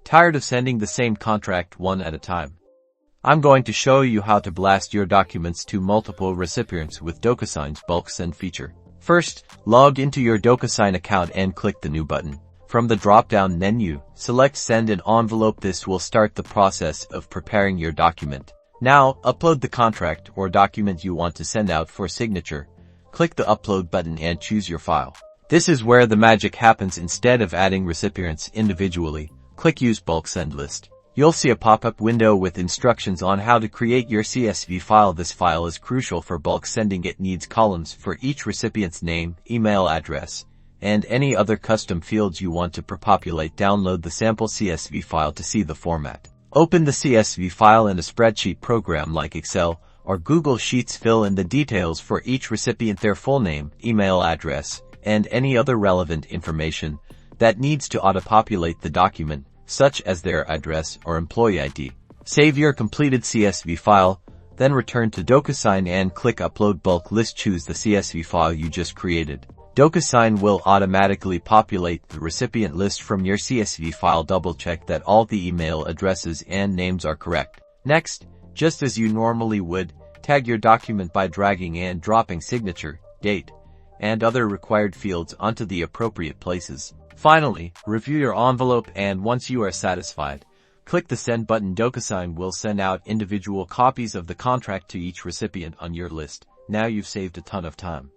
Tired of sending the same contract one at a time? I'm going to show you how to blast your documents to multiple recipients with Docusign's bulk send feature. First, log into your Docusign account and click the New button. From the drop-down menu, select Send an Envelope. This will start the process of preparing your document. Now, upload the contract or document you want to send out for signature. Click the Upload button and choose your file. This is where the magic happens. Instead of adding recipients individually, click Use Bulk Send List. You'll see a pop-up window with instructions on how to create your CSV file. This file is crucial for bulk sending. It needs columns for each recipient's name, email address, and any other custom fields you want to pre-populate. Download the sample CSV file to see the format. Open the CSV file in a spreadsheet program like Excel or Google Sheets. Fill in the details for each recipient, their full name, email address, and any other relevant information that needs to auto-populate the document, such as their address or employee ID. Save your completed CSV file, then return to Docusign and click Upload Bulk List. Choose the CSV file you just created. Docusign will automatically populate the recipient list from your CSV file. Double-check that all the email addresses and names are correct. Next, just as you normally would, tag your document by dragging and dropping signature, date, and other required fields onto the appropriate places. Finally, review your envelope, and once you are satisfied, click the Send button. Docusign will send out individual copies of the contract to each recipient on your list. Now you've saved a ton of time.